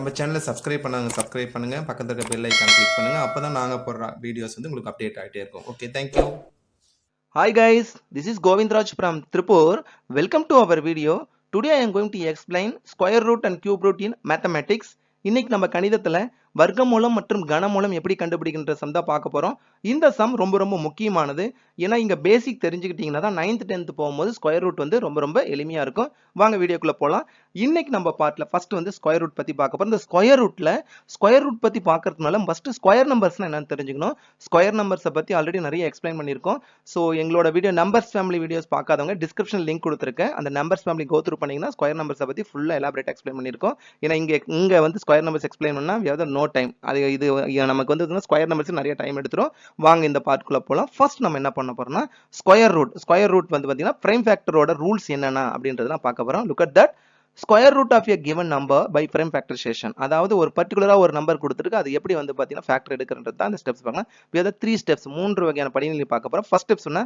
நம்ம சேனலை சப்ஸ்கிரைப் பண்ணுங்க பக்கத்துல இருக்க பெல் ஐக்கான் கிளிக் பண்ணுங்க அப்பதான் நாங்க போடுற வீடியோஸ் வந்து உங்களுக்கு அப்டேட் ஆகிட்டே இருக்கும். Okay, thank you. Hi guys, this is Govindraj from Tripur. Welcome to our video. Today I am going to explain square root and cube root in mathematics. இன்னைக்கு நம்ம கணிதத்துல வர்க்கமூலம் மற்றும் கனமூலம் எப்படி கண்டுபிடிக்கின்ற சம் தான் பார்க்க போறோம். இந்த சம் ரொம்ப முக்கியமானது. ஏன்னா இங்க பேசிக் தெரிஞ்சுக்கிட்டீங்கன்னா தான் 9th 10th போகும்போது ஸ்கொயர் ரூட் வந்து ரொம்ப எளிமையா இருக்கும். வாங்க வீடியோக்குள்ள போலாம். இன்னைக்கு நம்ம பார்ட்ல ஃபர்ஸ்ட் வந்து ஸ்கொயர் ரூட் பத்தி பார்க்க போறோம். இந்த ஸ்கொயர் ரூட் பத்தி பார்க்கறதுனால ஃபர்ஸ்ட் ஸ்கொயர் நம்பர்ஸ்னா என்னன்னு தெரிஞ்சுக்கணும். ஸ்கொயர் நம்பர்ஸை பத்தி ஆல்ரெடி நிறைய எக்ஸ்பிளைன் பண்ணியிருக்கோம். ஸோ எங்களோட வீடியோ நம்பர்ஸ் ஃபேமிலி வீடியோஸ் பார்க்காதவங்க டிஸ்கிரிப்ஷன் லிங்க் கொடுத்துருக்கேன். அந்த நம்பர்ஸ் ஃபேமிலி கோ த்ரூ பண்ணீங்கன்னா ஸ்கொயர் நம்பர்ஸை பத்தி ஃபுல்லா எலாபரேட் எக்ஸ்பிளைன் பண்ணியிருக்கோம். ஏன்னா இங்க வந்து ஸ்கொயர் நம்பர்ஸ் எக்ஸ்பிளைன் பண்ணா we have no time. இது நமக்கு வந்து ஸ்கொயர் நம்பர்ஸ் நிறைய டைம் எடுத்துரும். வாங்க இந்த பார்ட்குள்ள போலாம். ஃபர்ஸ்ட் நம்ம என்ன பண்ண போறோம்னா ஸ்கொயர் ரூட் வந்து பாத்தீங்கன்னா பிரைம் ஃபேக்டரோட ரூல்ஸ் என்னன்னா அப்படின்றதெல்லாம் பார்க்க போறோம். Look at that. Square root of a given number by prime factorisation. அதாவது ஒரு பர்டிகுலரா ஒரு நம்பர் கொடுத்துருக்கு, அது எப்படி வந்து பாத்தீங்கன்னா ஃபேக்டர் எடுக்கிறது தான் இந்த ஸ்டெப்ஸ் பார்க்கலாம். we have the 3 steps, 3 வகையான படிநிலை பார்க்க போறோம். ஃபர்ஸ்ட் ஸ்டெப் சொன்னா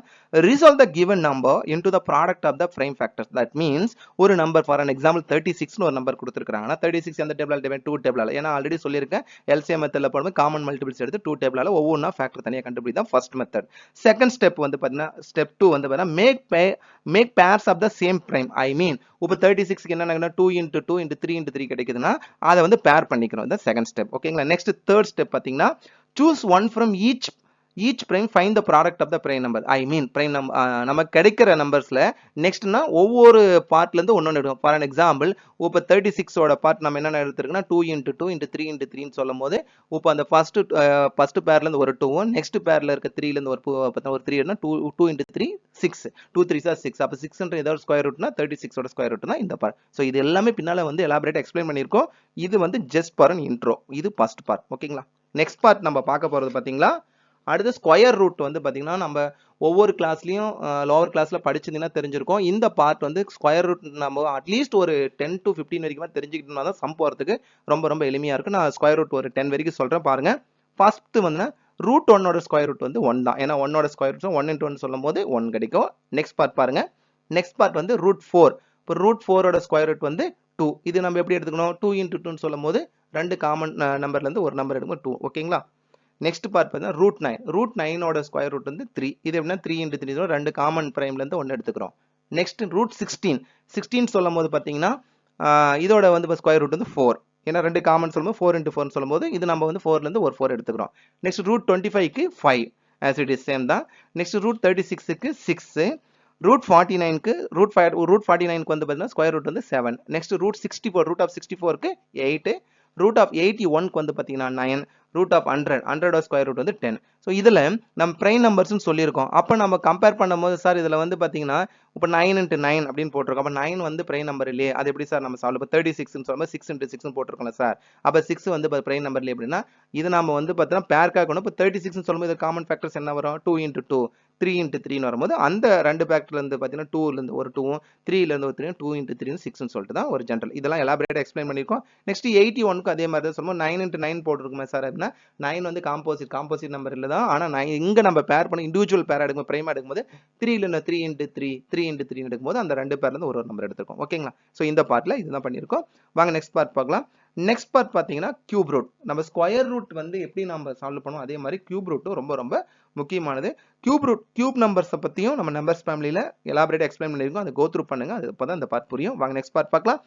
resolve the given number into the product of the prime factors. that means ஒரு நம்பர் ஃபார் an example 36 னு ஒரு நம்பர் கொடுத்திருக்காங்கன்னா 36 எந்த டேபிளால டிவைட் 2 டேபிளால. ஏன்னா ஆல்ரெடி சொல்லியிருக்கேன் LCM மெத்தட்ல போடும்போது காமன் மல்டிபிள்ஸ் எடுத்து 2 டேபிளால ஒவ்வொன்றா ஃபேக்டர் தனியா கண்டுபிடி தான் ஃபர்ஸ்ட் மெத்தட். செகண்ட் ஸ்டெப் வந்து பாத்தீங்கன்னா ஸ்டெப் 2 வந்து பாத்தீங்கன்னா make pairs of the same prime. I mean இப்போ 36க்கு என்ன 2 into 2 into 3 into 3 கிடைக்குதுன்னா அதை வந்து பேர் பண்ணிக்கிறோம். இந்த செகண்ட் ஸ்டெப். ஓகேங்களா. நெக்ஸ்ட் தேர்ட் ஸ்டெப் பாத்தீங்கன்னா choose one from each prime, find the product of the prime number. I mean prime number நமக்கு கிடைக்கிற நம்பர்ஸ்ல நெக்ஸ்ட்னா ஒவ்வொரு பார்ட்ல இருந்து ஒன்னொன்னு எடுக்கும். ஃபார் an example இப்போ 36 ஓட பார்ட் நம்ம என்ன எடுத்துருக்கோம்னா 2 into 2 into 3 into 3 ன்னு சொல்லும்போது இப்போ அந்த ஃபர்ஸ்ட் பேர்ல இருந்து ஒரு 2 நெக்ஸ்ட் பேர்ல இருக்க 3ல இருந்து ஒரு 3 எடுனா 2 into 3 6 2 3s are 6. அப்ப 6ன்ற ஏதாவது ஸ்கொயர் ரூட்னா 36 ஓட ஸ்கொயர் ரூட்னா இந்த பார்ட். சோ இது எல்லாமே பின்னால வந்து எலாபரேட் எக்ஸ்பிளைன் பண்ணிருக்கோம். இது வந்து ஜஸ்ட் ஃபார் an intro. இது ஃபர்ஸ்ட் பார்ட். ஓகேங்களா. நெக்ஸ்ட் பார்ட் நம்ம பார்க்க போறது பாத்தீங்களா, அடுத்து ஸ்கொயர் ரூட் வந்து பாத்தீங்கன்னா நம்ம ஒவ்வொரு கிளாஸ்லயும் லோவர் கிளாஸ்ல படிச்சிருந்தீங்கன்னா தெரிஞ்சிருக்கும். இந்த பார்ட் வந்து ஸ்கொயர் ரூட் நம்ம அட்லீஸ்ட் ஒரு 10 to 15 வரைக்கும் தெரிஞ்சுக்கிட்டோம்னா தான் சம் போறதுக்கு ரொம்ப எளிமையா இருக்கும். நான் ஸ்கொயர் ரூட் ஒரு 10 வரைக்கும் சொல்றேன் பாருங்க. ஃபர்ஸ்ட் வந்து ரூட் 1 ஸ்கொயர் ரூட் வந்து 1 தான். ஏன்னா 1 ஸ்கொயர் ரூட் 1 into 1 சொல்லும் போது 1 கிடைக்கும். நெக்ஸ்ட் பார்ட் பாருங்க. நெக்ஸ்ட் பார்ட் வந்து ரூட் 4. இப்போ ரூட் 4 ஸ்கொயர் ரூட் வந்து 2. இது நம்ம எப்படி எடுத்துக்கணும், 2 into 2 சொல்லும் போது ரெண்டு காமன் நம்பர்ல இருந்து ஒரு நம்பர் எடுக்கும் 2. ஓகேங்களா. நெக்ஸ்ட் பார்ட் பார்த்தீங்கன்னா ரூட் 9 ஸ்கொயர் ரூட் வந்து 3. இது எப்படின்னா 3 into 3 ரெண்டு காமன் பிரைம்ல இருந்து ஒன்னு எடுத்துக்கிறோம். நெக்ஸ்ட் ரூட் 16 சொல்லும் போது பாத்தீங்கன்னா இதோட வந்து ஸ்கொயர் ரூட் வந்து 4. ஏன்னா ரெண்டு காமன் சொல்லும்போது 4 into 4 சொல்லும் போது இது நம்ம வந்து 4ல இருந்து ஒரு 4 எடுத்துக்கிறோம். நெக்ஸ்ட் ரூட் 25க்கு 5 as it is சேம் தான். நெக்ஸ்ட் ரூட் 36க்கு 6. ரூட் 49க்கு ரூட் 49க்கு வந்து பாத்தீங்கன்னா ஸ்கொயர் ரூட் வந்து 7. நெக்ஸ்ட் ரூட் 64 ரூட் ஆஃப் 64க்கு 8. ரூட் ஆஃப் 81க்கு வந்து பாத்தீங்கன்னா 9. ரூட் ஆஃப் 100 ஸ்கொயர் ரூட் வந்து 10. ஸோ இதுல நம்ம பிரைம் நம்பர்ஸ்னு சொல்லியிருக்கோம். அப்போ நம்ம கம்பேர் பண்ணும்போது சார் இதுல வந்து பாத்தீங்கன்னா இப்போ 9 into 9 அப்படின்னு போட்டிருக்கோம். அப்போ 9 வந்து பிரைம் நம்பர் இல்லையே, அது எப்படி சார் நம்ம சால்வ்? இப்போ 36 சொல்லும்போது 6 into 6 போட்டிருக்கோம்ல சார். அப்போ 6 வந்து பிரைம் நம்பர் இல்லையே அப்படின்னா இது நம்ம வந்து பார்த்தீங்கன்னா பேர் காக்கணும். இப்போ 36 சொல்லும்போது காமன் ஃபேக்டர்ஸ் என்ன வரும், 2 into 2 3 into 3 வரும்போது அந்த ரெண்டு ஃபேக்டர்ல இருந்து பாத்தீங்கன்னா 2ல இருந்து ஒரு 2 3ல இருந்து ஒரு 3 2 into 3 6 சொல்லிட்டு தான் ஒரு ஜெனரல். இதெல்லாம் எலாபரேட் எக்ஸ்பிளைன் பண்ணிருக்கோம். நெக்ஸ்ட் 81க்கு அதே மாதிரி தான் சொல்லும்போது 9 into 9 போட்டிருக்குமே சார் அப்படின்னா 9 வந்து காம்போசிட் நம்பர் இல்ல தான். ஆனா இங்க நம்ம பேர் பண்ணி இண்டிவிஜுவல் பேர் எடுக்கும் பிரைமா எடுக்கும்போது 3ல இருந்து 3 into 3 into 3 எடுக்கும்போது அந்த ரெண்டு பேர்ல இருந்து ஒரு நம்பர் எடுத்துக்கோம். ஓகேங்களா. சோ இந்த பார்ட்ல இதுதான் பண்ணிருக்கோம். வாங்க நெக்ஸ்ட் பார்ட் பார்க்கலாம். நெக்ஸ்ட் பார்ட் பாத்தீங்கன்னா கியூப் ரூட். நம்ம ஸ்கொயர் ரூட் வந்து எப்படி நம்ம சால்வ் பண்ணுவோம் அதே மாதிரி கியூப் ரூட்டும் ரொம்ப முக்கியமானது. கியூப் நம்பர்ஸ் பத்தியும் நம்ம நம்பர்ஸ் ஃபேமிலில எலாபரேட் எக்ஸ்பிளைன் பண்ணிருக்கோம். அதை கோ த்ரூ பண்ணுங்க, அது அப்பதான் இந்த பார்ட் புரியும். வாங்க நெக்ஸ்ட் பார்ட் பார்க்கலாம்.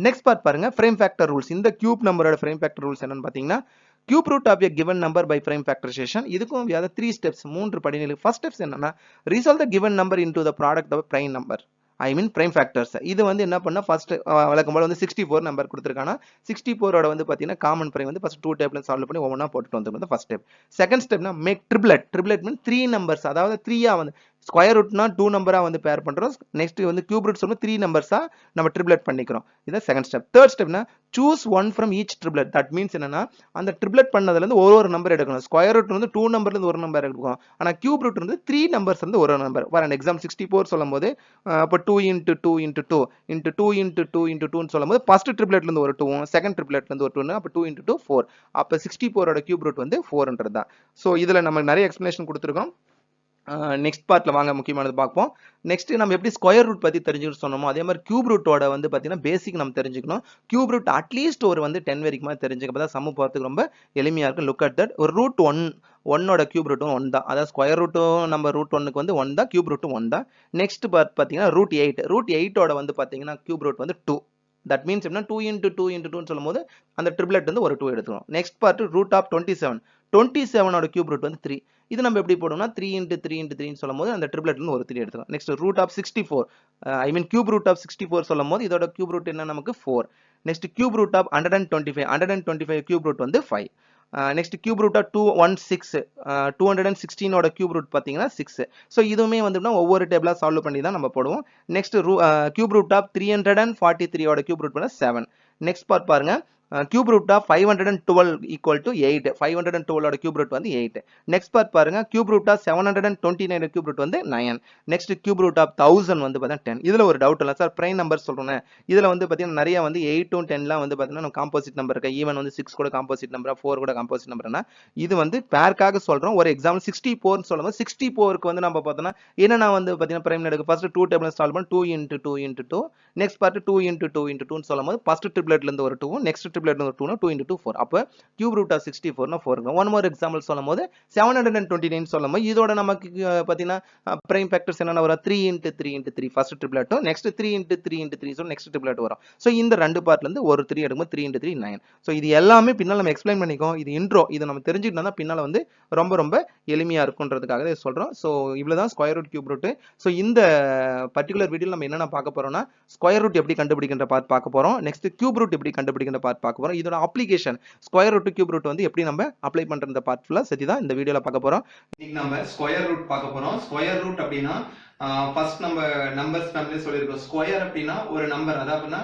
நெக்ஸ்ட் பார்ட் பாருங்க, ஃப்ரேம் ஃபேக்டர் ரூல்ஸ். இந்த கியூப் நம்பரோட ஃப்ரேம் ஃபேக்டர் ரூல்ஸ் என்னன்னு பாத்தீங்கன்னா cube root of a given number by prime factorisation. இதுக்கும் we have 3 steps, 3 படிநிலை. ஃபர்ஸ்ட் ஸ்டெப்ஸ் என்னன்னா resolve the given number into the product of a prime number. I mean prime factors. இது வந்து என்ன பண்ணா first வழக்கம் போல வந்து 64 நம்பர் கொடுத்திருக்கானா 64 வந்து பாத்தீங்கன்னா காமன் பிரைம் வந்து ஃபர்ஸ்ட் 2 டேபிள்ல சால்வ் பண்ணி ஒவ்வொண்ணா போட்டுட்டு வந்து ஃபர்ஸ்ட் ஸ்டெப். செகண்ட் ஸ்டெப்னா மேக் ட்ரிப்ளெட் மீன் 3 நம்பர்ஸ், அதாவது 3 வந்து ஸ்கொயர் ரூட்னா 2 நம்பரா வந்து பேர் பண்றோம். நெக்ஸ்ட் வந்து கியூப் ரூட் சொல்லும்போது 3 நம்பர்ஸா நம்ம ட்ரிப்ளெட் பண்ணிக்கிறோம். இதான் செகண்ட் ஸ்டெப். தேர்ட் ஸ்டெப்னா choose one from each triplet. That means என்னன்னா அந்த ட்ரிப்ளெட் பண்ணதுல இருந்து ஒரு நம்பர் எடுக்கணும். ஸ்கொயர் ரூட் வந்து 2 நம்பர்ல இருந்து ஒரு நம்பர் எடுக்கும். ஆனா கியூப் ரூட் வந்து 3 நம்பர்ஸ் வந்து ஒரு நம்பர். ஃபார் an example 64 சொல்லும்போது அப்ப 2 into 2 into 2 into 2 into 2 into 2 ன்னு சொல்லும்போது ஃபர்ஸ்ட் ட்ரிப்ளெட்ல இருந்து ஒரு 2, செகண்ட் ட்ரிப்ளெட்ல இருந்து ஒரு 2, அப்ப 2 into 2 4. அப்ப 64 கியூப் ரூட் வந்து 4ன்றது தான். சோ இதுல நம்ம நிறைய எக்ஸ்பிளனேஷன் கொடுத்திருக்கோம். நெக்ஸ்ட் பார்ட்ல வாங்க முக்கியமானது பார்ப்போம். நெக்ஸ்ட் நம்ம எப்படி ஸ்கொயர் ரூட் பத்தி தெரிஞ்சுக்கிட்டு சொன்னோமோ அதே மாதிரி கியூப் ரூட்டோட வந்து பார்த்தீங்கன்னா பேசிக் நம்ம தெரிஞ்சுக்கணும். கியூப் ரூட் அட்லீஸ்ட் ஒரு வந்து 10 வரைக்கும் தெரிஞ்சுக்கப்போ தான் சம்மு போகிறதுக்கு ரொம்ப எளிமையாக இருக்கும். Look at that. ஒரு ரூட் ஒன்னோட கியூப் ரூட்டும் 1 தான். அதாவது ஸ்கொயர் ரூட்டும் நம்ம ரூட் 1க்கு வந்து 1 தான், கியூப் ரூட்டும் 1 தான். நெக்ஸ்ட் பார்ட் பார்த்தீங்கன்னா ரூட் 8. ரூட் 8ஓட வந்து பார்த்தீங்கன்னா கியூப் ரூட் வந்து 2. தட் மீன்ஸ் எப்படின்னா 2 into 2 into 2 சொல்லும் போது அந்த ட்ரிப்ளெட் வந்து ஒரு 2 எடுத்துக்கணும். Next part root of 27. 27ஓட கியூப் ரூட் வந்து 3. இது நம்ம எப்படி போடுவோம்னா 3 into 3 into 3 சொல்லும் போது அந்த ட்ரிப்ளெட்ல இருந்து ஒரு 3 எடுத்துக்கலாம். Next root of 64. I mean cube root of 64 சொல்லும் போது இதோட கியூப் ரூட் என்ன நமக்கு 4. Next cube root of 125. 125 cube root வந்து 5. நெக்ஸ்ட் கியூப் ரூட் ஆஃப் 216. 216ஓட கியூப் ரூட் பார்த்தீங்கன்னா 6. ஸோ இதுவுமே வந்து ஒவ்வொரு டேபிளா சால்வ் பண்ணி தான் நம்ம போடுவோம். நெக்ஸ்ட் கியூப் ரூட் ஆஃப் 343ஓட கியூப் ரூட் பண்ண 7. நெக்ஸ்ட் பார்ட் பாருங்க. Cube root of 512 equal to 8. 512ஓட கியூப் ரூட் வந்து 8. நெக்ஸ்ட் பார்ட் பாருங்க. Cube root of 729 cube root வந்து 9. நெக்ஸ்ட் கியூப் ரூட் ஆஃப் 1000 வந்து பார்த்தீங்கன்னா 10. இதுல ஒரு டவுட் இல்லை சார், பிரைம் நம்பர் சொல்றேன். இதுல வந்து பார்த்தீங்கன்னா நிறைய வந்து 8 10லாம் வந்து பார்த்தீங்கன்னா காம்போசிட் நம்பர் இருக்கு. ஈவன் வந்து 6 கூட காம்போசிட் நம்பரா, 4 கூட காம்போசிட் நம்பர்னா இது வந்து பேருக்காக சொல்றோம். ஒரு எக்ஸாம்பிள் 64 சொல்லும்போது 64க்கு வந்து நம்ம பார்த்தோம்னா என்னன்னா வந்து பார்த்தீங்கன்னா பிரைம் எடுக்க ஃபர்ஸ்ட் 2 டேபிள் சால்வ் பண்ணி 2 into 2 into 2. Next part 2 into 2 into 2 சொல்லும்போது ஃபர்ஸ்ட் ட்ரிப்ளெட்ல இருந்து ஒரு 2, நெக்ஸ்ட் ட்ரிப்ளெட்ல இருந்து ஒரு 2, 2 into 2 4. அப்ப கியூப் ரூட் ஆஃப் 64 னா 4. ஒன் மோர் எக்ஸாம்பிள் சொல்லும்போது 729 சொல்லும்போது இதோட நமக்கு பார்த்தீங்கன்னா பிரைம் ஃபேக்டர்ஸ் என்னென்ன வரும்? 3 into 3 into 3 ஃபர்ஸ்ட் ட்ரிப்ளெட்டும், next 3 into 3 into 3 so next triplet வரும். ஸோ இந்த ரெண்டு பார்ட்ல இருந்து ஒரு 3 எடுக்கும்போது 3 into 3 9. ஸோ இது எல்லாமே பின்னால் நம்ம எக்ஸ்பிளைன் பண்ணிக்கோம். இது இன்ட்ரோ. இதை நம்ம தெரிஞ்சுக்கிட்டா தான் பின்னால் வந்து ரொம்ப ரொம்ப எளிமையா இருக்குன்றதுக்காக இதை சொல்றோம். ஸோ இவ்வளவுதான் square root, cube root. So இந்த பர்டிகுலர் வீடியோல நம்ம என்னென்ன பார்க்க போறோம்னா ஸ்கொயர் ரூட் எப்படி கண்டுபிடிக்கின்ற பார்ட் பார்க்க போறோம். நெக்ஸ்ட் கியூப் ரூட் எப்படி கண்டுபிடிக்கின்ற பார்ட் பார்க்க போறோம். இதோட application square root cube root வந்து எப்படி நம்ம அப்ளை பண்ற பார்ட் ஃபுல்லா சேர்த்து தான் இந்த வீடியோல பார்க்க போறோம். இன்னைக்கு நம்ம ஸ்கொயர் ரூட் பார்க்க போறோம். ஸ்கொயர் ரூட் அப்படின்னா ஃபர்ஸ்ட் நம்ம நம்பர்ஸ் ஃபேமிலி சொல்லியிருக்கோம். ஸ்கொயர் அப்படின்னா ஒரு நம்பர், அதாவது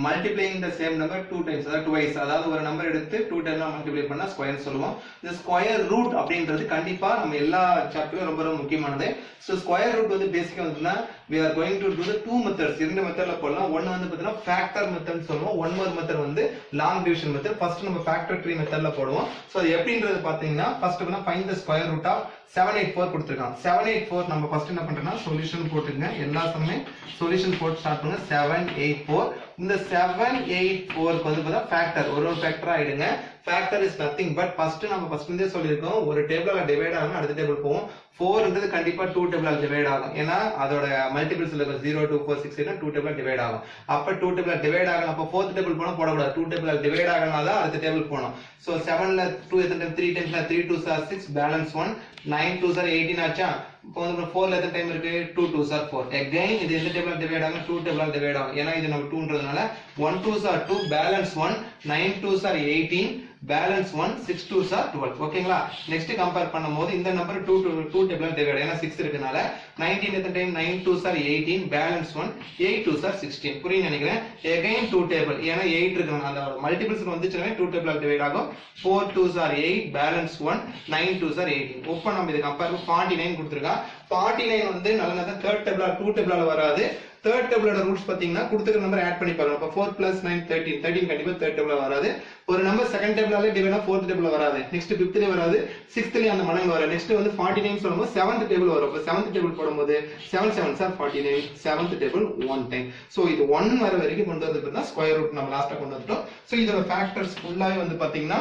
multiplying the same number 2 times, அதாவது twice, அதாவது ஒரு நம்பர் எடுத்து 2 டைம்ல மல்டிப்ளை பண்ணா ஸ்கொயர் சொல்லுவோம். இந்த ஸ்கொயர் ரூட் அப்படின்றது கண்டிப்பா நம்ம எல்லா சாப்டர்லயும் ரொம்ப ரொம்ப முக்கியமானது. சோ ஸ்கொயர் ரூட் வந்து பேசிக்கா வந்துனா we are going to do the two methods. இரண்டு மெத்தட்ல போடலாம். ஒன்னு வந்து பார்த்தீங்கன்னா ஃபேக்டர் மெத்தட் சொல்லுவோம். ஒன் மோர் மெத்தட் வந்து லாங் டிவிஷன் மெத்தட். ஃபர்ஸ்ட் நம்ம ஃபேக்டர் ட்ரீ மெத்தட்ல போடுவோம். சோ அது எப்படின்றது பாத்தீங்கன்னா ஃபர்ஸ்ட் வந்து find the square root of 784 கொடுத்திருக்காங்க. 784 நம்ம ஃபர்ஸ்ட் என்ன பண்றோம்னா சொல்யூஷன் போட்டுங்க. எல்லா சமமே சொல்யூஷன் போட்டு ஸ்டார்ட் பண்ணுங்க. 784. இந்த 784க்கு வந்து பார்த்தா ஃபேக்டர் ஒரு ஃபேக்டரா ஆயிடுங்க. ஃபேக்டர் இஸ் நதிங் பட் நம்ம ஃபர்ஸ்ட் இருந்தே சொல்லியிருக்கோம், ஒரு டேபிளால டிவைட் ஆகும், அடுத்த டேபிள் போவோம். 4ன்றது கண்டிப்பா 2 டேபிளால டிவைட் ஆகும். ஏன்னா அதோட மல்டிபிள்ஸ் இருக்கு 0 2 4 6 8 2 டேபிளால டிவைட் ஆகும். அப்ப 2 டேபிளால டிவைட் ஆகணும். அப்ப 4th டேபிள் போனா போடக்கூடாது. 2 டேபிளால டிவைட் ஆகணும்னா தான் அடுத்த டேபிள் போணும். சோ 7ல 2 எத்தனை டைம் 3 டைம்ஸ்ல 3 2s are 6 balance 1 9 2s are 18 ஆச்சா. இப்போ வந்து 4ல எத்தனை டைம் இருக்கு 2 2s are 4. அகைன் இது எந்த டேபிளால டிவைட் ஆகும்? 2 டேபிளால டிவைட் ஆகும். ஏன்னா இது நம்ம 2ன்றதுனால 1 2s are 2 balance 1 9 2s are 18 balance 1 6 2s are 12. ஓகேங்களா? நெக்ஸ்ட் கம்பேர் பண்ணும்போது இந்த நம்பர் 2 டேபிளால டிவைட், ஏன்னா 6 இருக்கனால 19 எத்தனை time 9 2s are 18 balance 1 8 2s are 16. புரியுது நினைக்கிறேன். அகைன் 2 டேபிள், ஏன்னா 8 இருக்கனால அந்த மல்டிபிள்ஸ் வந்துச்சுனா 2 டேபிளால டிவைட் ஆகும். 4 2s are 8 balance 1 9 2s are 18. இப்போ நம்ம இத கம்பேர் பண்ணி 49 கொடுத்திருக்கோம். 49 வந்து நல்ல தேர்ட் டேபிளால 2 டேபிளால வராது. தேர்ட் டேபிளோட ரூட்ஸ் பாத்தீங்கன்னா கொடுத்துக்கிற நம்பர் ஆட் பண்ணி பாருங்க. அப்ப 4 + 9 13. 13 கண்டிப்பா தேர்ட் டேபிள்ல வராது. ஒரு நம்பர் செகண்ட் டேபிளால டிவைட் ஆனா ஃபோர்த் டேபிள்ல வராது. நெக்ஸ்ட் 5th வராது. 6th அந்த மடங்கு வராது. நெக்ஸ்ட் வந்து 49 சொல்லும்போது 7th டேபிள் வரும். அப்ப 7th டேபிள் போடும்போது 7 7s are 49. 7th table 1 time. So இது 1 வர வரைக்கும் கொண்டு வரதுக்கு தான் ஸ்கொயர் ரூட் நம்ம லாஸ்டா கொண்டு வந்துட்டோம். சோ இதோட ஃபேக்டர்ஸ் ஃபுல்லாவே வந்து பாத்தீங்கன்னா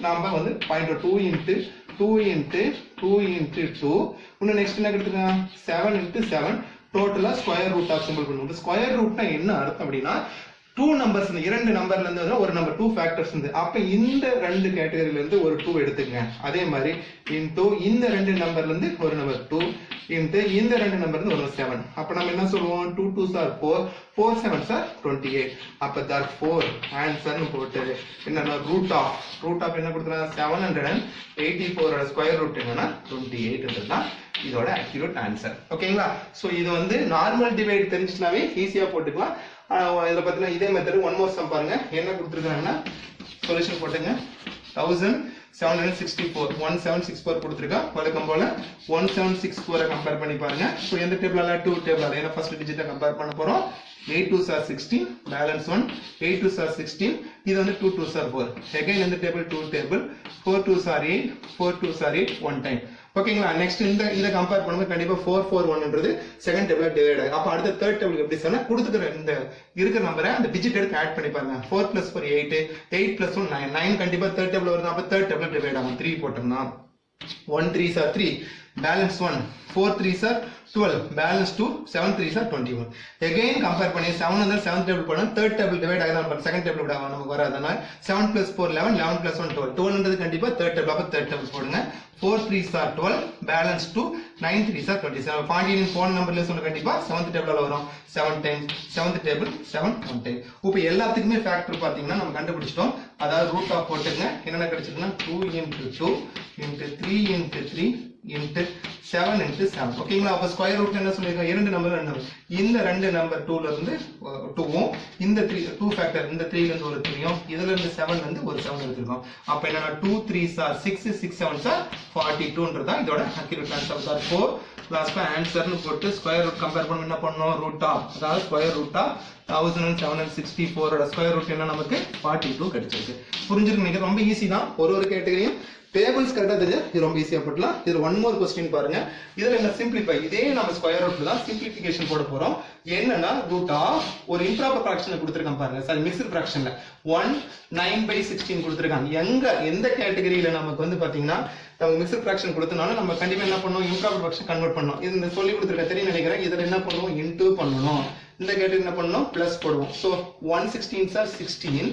நாம வந்து 2 into 2 into 2 into 2. இன்னும் நெக்ஸ்ட் என்ன எடுத்துக்கலாம்? 7 into 7. டோட்டலா ஸ்கொயர் ரூட் ஆஃப் சிம்பிள் பண்ணுவோம். ஸ்கொயர் ரூட்னா என்ன அர்த்தம் அப்படின்னா 2 நம்பர்ஸ், இரண்டு நம்பர்ல இருந்து ஒரு நம்பர் 2 ஃபேக்டர்ஸ் இருந்து, அப்ப இந்த ரெண்டு கேட்டகரியில இருந்து ஒரு 2 எடுத்துக்கங்க. அதே மாதிரி இன்டு இந்த ரெண்டு நம்பர்ல இருந்து ஒரு நம்பர் 2 இன்டு இந்த ரெண்டு நம்பர்ல இருந்து ஒரு 7. அப்ப நம்ம என்ன சொல்லுவோம்? 2 2s are 4 4 7s are 28. அப்ப therefore ஆன்சர் போட்டு என்னன்னா ரூட் ஆஃப் என்ன கொடுத்தா 784 ஓட ஸ்கொயர் ரூட் என்னன்னா 28 தான் இதோட அக்யூரேட் ஆன்சர். ஓகேங்களா? சோ இது வந்து நார்மல் டிவைட் தெரிஞ்சுனாவே ஈஸியா போட்டுக்கலாம். இதுல பாத்தீங்கன்னா இதே மெத்தட் ஒன் மோர் சம் பாருங்க. என்ன கொடுத்திருக்காங்கன்னா சொல்யூஷன் போட்டுங்க. 1764 1764 கொடுத்திருக்கா. வழக்கம் போல 1764 கம்பேர் பண்ணி பாருங்க. சோ எந்த டேபிளால? 2 டேபிளால. ஏன்னா ஃபர்ஸ்ட் டிஜிட்டை கம்பேர் பண்ண போறோம். 8 2s are 16 balance 1 8 2s are 16. இது வந்து 2 2s are 4. அகைன் இந்த table 2 table 4 2s are 8 4 2s are 8 1 time. ஓகேங்களா. நெக்ஸ்ட் இந்த கம்பேர் பண்ணும்போது கண்டிப்பா 441ன்றது செகண்ட் டேபிள்ல டிவைட் ஆகும். அப்ப அடுத்த தேர்ட் டேபிள் எப்படி சொன்னா கொடுத்துக்கிற இந்த இருக்கிற நம்பரை அந்த டிஜிட் எடுத்து ஆட் பண்ணி பாருங்க. 4 + 4 8, 8 + 1 9, 9 கண்டிப்பா தேர்ட் டேபிள் வருது. அப்ப தேர்ட் டேபிள் டிவைட் ஆகும். 3 போட்டோம்னா 1 3s are 3, balance 1, 4 3s are 12, balance 2, 7 3s are 21. Again compare பண்ணி 7 வந்து 7th table போனா third table divide ஆகுதான் பட் second table விட நமக்கு வராதனால 7 + 4 11, 11 + 1 12, 12ன்றது கண்டிப்பா third table. அப்ப third table போடுங்க. 4 3s are 12, balance 2, 9 3s are 27. Pandian phone நம்பர்ல சொன்ன கண்டிப்பா 7th table வரும். 7 times 7th table 7 1 time. இப்போ எல்லாத்துக்குமே ஃபேக்டர் பாத்தீங்கன்னா நம்ம கண்டுபிடிச்சிட்டோம். அதாவது ரூட் ஆஃப் போட்டுங்க. என்னென்ன கிடைச்சிருக்குன்னா 2 × 2 × 3 × 3 into 7 into 7. ஓகேங்களா. அப்ப ஸ்கொயர் ரூட் என்ன சொல்லிருக்கோம்? இரண்டு நம்பர் இந்த ரெண்டு நம்பர் 2 ல இருந்து 2வும் இந்த 2 ஃபேக்டர் இந்த 3 ல இருந்து ஒரு 3யும் இதுல இருந்து 7 ல இருந்து ஒரு 7 எடுத்துறோம். அப்ப என்னன்னா 2 3s are 6, 6 7s are 42ன்றதா இதோட அக்யூரேட் ஆன்சர். 4 லாஸ்ட்ல ஆன்சர்னு போட்டு ஸ்கொயர் ரூட் கம்பேர் பண்ணி என்ன பண்ணோம்? ரூட் ஆஃப், அதாவது ஸ்கொயர் ரூட் ஆஃப் 1764 ஓட ஸ்கொயர் ரூட் என்ன நமக்கு 42 கிடைச்சிருக்கு. புரிஞ்சிருக்கு நினைக்கிறேன். ரொம்ப ஈஸி தான். ஒரு கேட்டகரியும் டேபிள்ஸ் கரெக்டா தெரிஞ்சா இது ரொம்ப ஈஸியா போடலாம். இதுல ஒன் மோர் क्वेश्चन பாருங்க. இதுல என்ன சிம்பிளிஃபை, இதே நம்ம ஸ்கொயர் ரூட்ல தான் சிம்பிளிஃபிகேஷன் போட போறோம். என்னன்னா ரூட் ஆஃப் ஒரு இம்ப்ராப்பர் ஃபிராக்ஷன் கொடுத்திருக்கான் பாருங்க. சாரி, மிக்ஸ்டு ஃபிராக்ஷன்ல 1 9/16 கொடுத்திருக்காங்க. எந்த கேட்டகரியில நமக்கு வந்து பாத்தீங்கன்னா நம்ம மிக்ஸ்டு ஃபிராக்ஷன் கொடுத்தனால நம்ம கண்டிப்பா என்ன பண்ணணும்? இம்ப்ராப்பர் ஃபிராக்ஷன் கன்வெர்ட் பண்ணணும். இந்த சொல்லி கொடுத்திருக்க தெரியும் நினைக்கிறேன். இதுல என்ன பண்ணுவோம்? இன்டு பண்ணணும். இந்த கேட்டகரி என்ன பண்ணணும்? பிளஸ் போடுவோம். So 1/16 are 16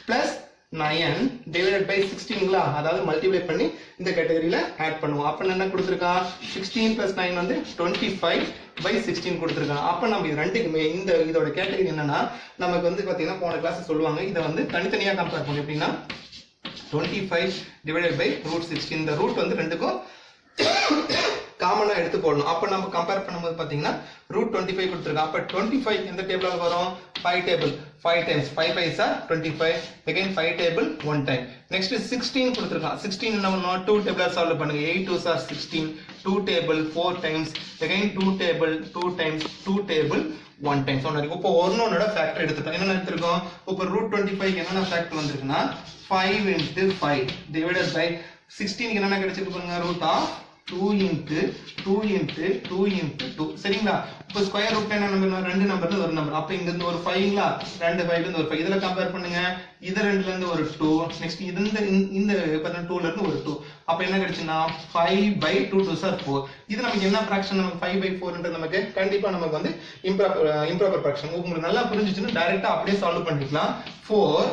plus 9 divided by 16ங்களா, அதாவது மல்டிப்ளை பண்ணி இந்த கேட்டகரியில ஆட் பண்ணுவோம். அப்ப என்ன கொடுத்திருக்கான்? 16 + 9 வந்து 25/16 கொடுத்திருக்கான். அப்ப நம்ம இது ரெண்டுக்குமே இதோட கேட்டகரி என்னன்னா நமக்கு வந்து பாத்தீங்கன்னா போன கிளாஸ் சொல்லுவாங்க இத வந்து தனித்தனியா கம்பேர் பண்ணி எப்படின்னா 25 divided by √16. இந்த ரூட் வந்து ரெண்டுக்கும் காமனா எடுத்து போடணும். அப்ப நம்ம கம்பேர் பண்ணும்போது பாத்தீங்கன்னா √25 கொடுத்திருக்கான். அப்ப 25 எந்த டேபிள்ல வரும்? 5 table. 5 times 5 5s are 25. again 5 table 1 time. next 16 கொடுத்திருக்கான். 16 என்ன பண்ணனும்? 2 டேபிளா சால்வ் பண்ணுங்க. 8 2s are 16, 2 table 4 times, again 2 table 2 times, 2 table 1 time. சொன்னாரு. இப்போ ஒன்னோட ஃபேக்டர் எடுத்துட்டோம். என்ன எடுத்துறோம்? இப்போ √25 என்னென்ன ஃபேக்டர் வந்திருக்குன்னா 5 × 5 divided by 16 என்னென்ன கிடைச்சிருக்கு பாருங்க? Root of 2 × 2 × 2 × 2. சரிங்களா. இப்போ ஸ்கொயர் ரூட் என்ன நம்பர்? ரெண்டு நம்பர்ல ஒரு நம்பர். அப்ப இங்க இருந்து ஒரு 5ங்களா, ரெண்டு 5ல இருந்து ஒரு 5. இதல கம்பேர் பண்ணுங்க. இது ரெண்டுல இருந்து ஒரு 2. நெக்ஸ்ட் இந்த 2ல இருந்து ஒரு 2. அப்ப என்ன கிடைச்சுனா 5/2 2s are 4. இது நமக்கு என்ன ஃபிராக்ஷன்? நமக்கு 5/4ன்றது நமக்கு கண்டிப்பா நமக்கு வந்து இம்ப்ராப்பர் ஃபிராக்ஷன். உங்களுக்கு நல்லா புரிஞ்சிச்சுன்னா டைரக்டா அப்படியே சால்வ் பண்ணிக்கலாம். 4